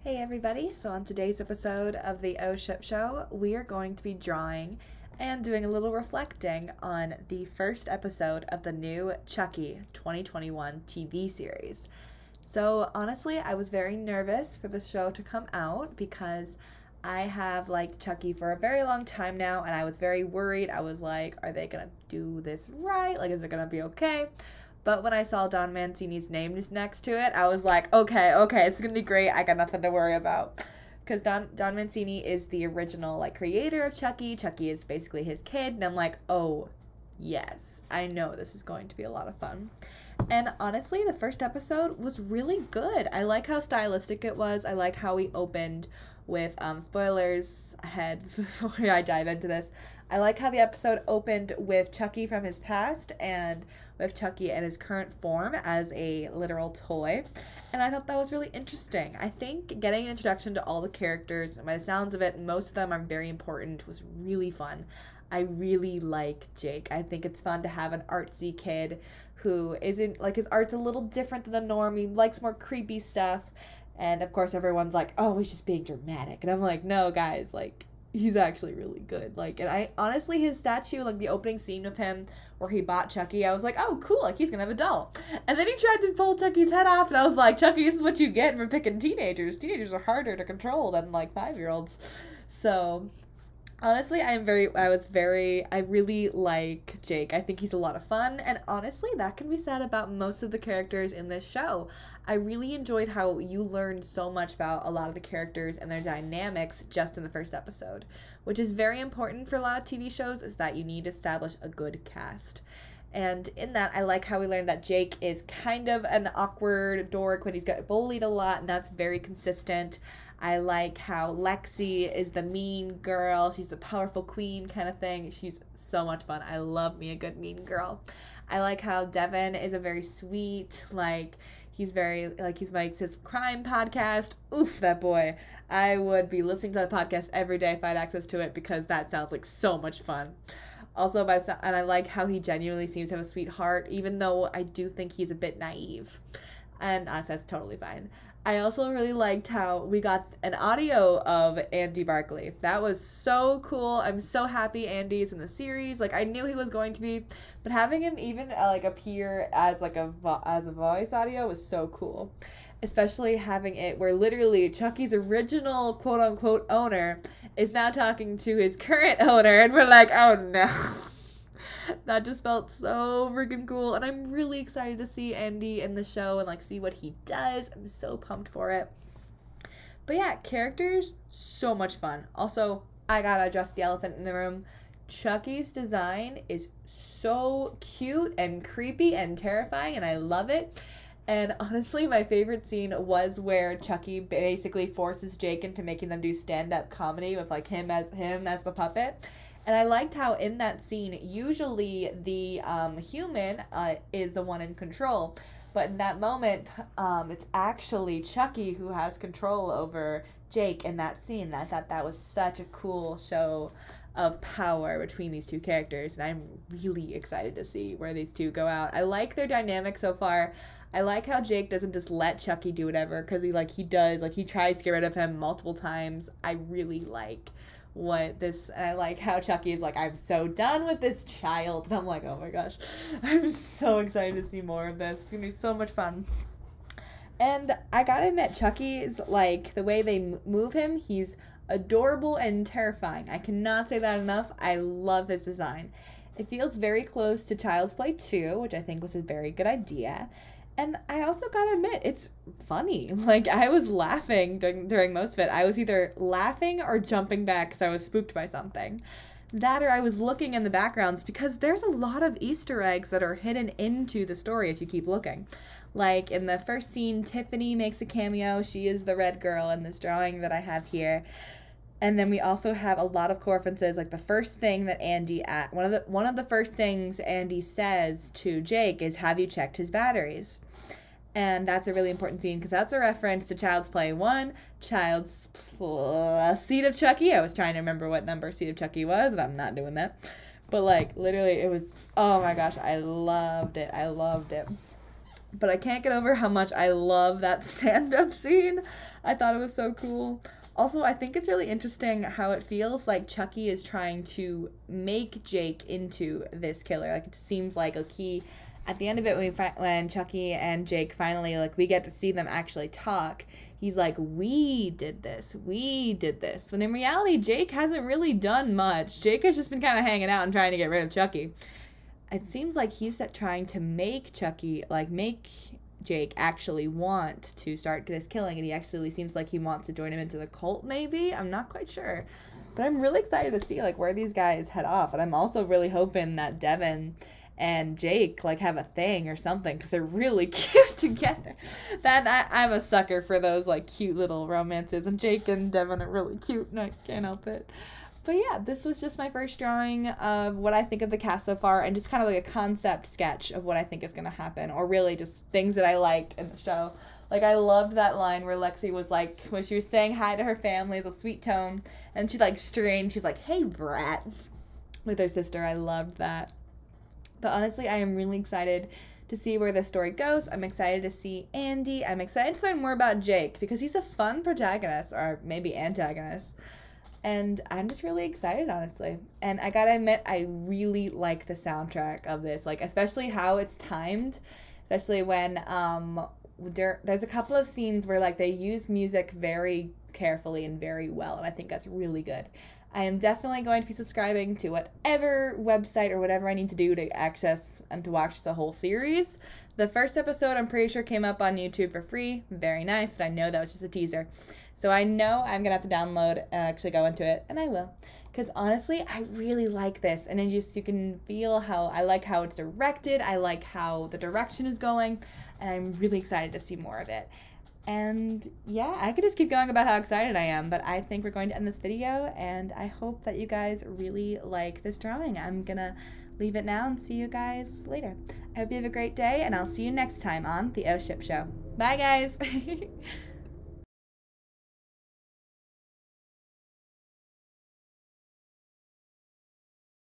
Hey everybody, so on today's episode of the O Ship Show, we are going to be drawing and doing a little reflecting on the first episode of the new Chucky 2021 TV series. So honestly, I was very nervous for the show to come out because I have liked Chucky for a very long time now, and I was very worried. I was like, are they gonna do this right? Like, is it gonna be okay? But when I saw Don Mancini's name just next to it, I was like, okay, it's gonna be great. I got nothing to worry about. Because Don Mancini is the original, creator of Chucky. Chucky is basically his kid. And I'm like, oh, yes. I know this is going to be a lot of fun. And honestly, the first episode was really good. I like how stylistic it was. I like how we opened with, spoilers ahead before I dive into this. I like how the episode opened with Chucky from his past and with Chucky in his current form as a literal toy. And I thought that was really interesting. I think getting an introduction to all the characters, and by the sounds of it, most of them are very important, was really fun. I really like Jake. I think it's fun to have an artsy kid who isn't, his art's a little different than the norm. He likes more creepy stuff. And of course everyone's like, oh, he's just being dramatic. And I'm like, no, guys, he's actually really good. And I honestly, his statue, the opening scene of him where he bought Chucky, I was like, oh, cool, he's gonna have a doll. And then he tried to pull Chucky's head off, and I was like, Chucky, this is what you get for picking teenagers. Teenagers are harder to control than 5-year-olds. So honestly, I really like Jake. I think he's a lot of fun, and honestly, that can be said about most of the characters in this show. I really enjoyed how you learned so much about a lot of the characters and their dynamics just in the first episode, which is very important for a lot of TV shows, is that you need to establish a good cast. And in that, I like how we learned that Jake is kind of an awkward dork when he's got bullied a lot, and that's very consistent. I like how Lexi is the mean girl. She's the powerful queen kind of thing. She's so much fun. I love me a good mean girl. I like how Devin is a very sweet, he's very, he makes his crime podcast. Oof, that boy. I would be listening to the podcast every day if I had access to it, because that sounds like so much fun. Also, and I like how he genuinely seems to have a sweetheart, even though I do think he's a bit naive. And that's totally fine. I also really liked how we got an audio of Andy Barkley. That was so cool. I'm so happy Andy's in the series. I knew he was going to be, but having him even appear as a voice audio was so cool. Especially having it where literally Chucky's original quote-unquote owner is now talking to his current owner, and we're like, oh no. That just felt so freaking cool, and I'm really excited to see Andy in the show and see what he does. I'm so pumped for it. But yeah, characters, so much fun. Also, I gotta address the elephant in the room. Chucky's design is so cute and creepy and terrifying, and I love it. And honestly, my favorite scene was where Chucky basically forces Jake into making them do stand-up comedy with him as the puppet. And I liked how in that scene, usually the human is the one in control. But in that moment, it's actually Chucky who has control over Jake in that scene. And I thought that was such a cool show of power between these two characters. And I'm really excited to see where these two go out. I like their dynamic so far. I like how Jake doesn't just let Chucky do whatever, because he does. He tries to get rid of him multiple times. I really like and I like how Chucky is I'm so done with this child. And I'm like, oh my gosh, I'm so excited to see more of this. It's gonna be so much fun. And I gotta admit, Chucky's, the way they move him, he's adorable and terrifying. I cannot say that enough. I love his design. It feels very close to Child's Play 2, which I think was a very good idea. And I also gotta admit, it's funny. I was laughing during most of it. I was either laughing or jumping back because I was spooked by something. That or I was looking in the backgrounds, because there's a lot of Easter eggs that are hidden into the story if you keep looking. In the first scene, Tiffany makes a cameo. She is the red girl in this drawing that I have here. And then we also have a lot of references, the first thing that one of the first things Andy says to Jake is, have you checked his batteries? And that's a really important scene, because that's a reference to Child's Play 1, Child's Seed of Chucky. I was trying to remember what number Seed of Chucky was, and I'm not doing that. But literally it was, oh my gosh, I loved it. But I can't get over how much I love that stand-up scene. I thought it was so cool. Also, I think it's really interesting how it feels like Chucky is trying to make Jake into this killer. Like, it seems like at the end of it, when Chucky and Jake finally, like, we get to see them actually talk, he's like, we did this. When in reality, Jake hasn't really done much. Jake has just been kind of hanging out and trying to get rid of Chucky. It seems like he's trying to make Chucky, like, make Jake actually want to start this killing, and he actually seems like he wants to join him into the cult, maybe? I'm not quite sure. But I'm really excited to see, like, where these guys head off, and I'm also really hoping that Devin and Jake, like, have a thing or something, because they're really cute together. I'm a sucker for those, like, cute little romances, and Jake and Devin are really cute, and I can't help it. But yeah, this was just my first drawing of what I think of the cast so far, and just kind of like a concept sketch of what I think is going to happen, or really just things that I liked in the show. Like, I loved that line where Lexi was like, when she was saying hi to her family, it's a sweet tone, and she, like, strained, she's like, hey, brat, with her sister. I loved that. But honestly, I am really excited to see where this story goes. I'm excited to see Andy. I'm excited to learn more about Jake, because he's a fun protagonist, or maybe antagonist. And I'm just really excited, honestly. And I gotta admit, I really like the soundtrack of this. Like, especially how it's timed. Especially when there's a couple of scenes where, like, they use music very carefully and very well. And I think that's really good. I am definitely going to be subscribing to whatever website or whatever I need to do to access and to watch the whole series. The first episode, I'm pretty sure, came up on YouTube for free. Very nice, but I know that was just a teaser. So I know I'm going to have to download and actually go into it, and I will. Because honestly, I really like this, and you can feel I like how it's directed, I like how the direction is going, and I'm really excited to see more of it. And yeah, I could just keep going about how excited I am, but I think we're going to end this video, and I hope that you guys really like this drawing. I'm going to leave it now and see you guys later. I hope you have a great day, and I'll see you next time on The O Ship Show. Bye, guys!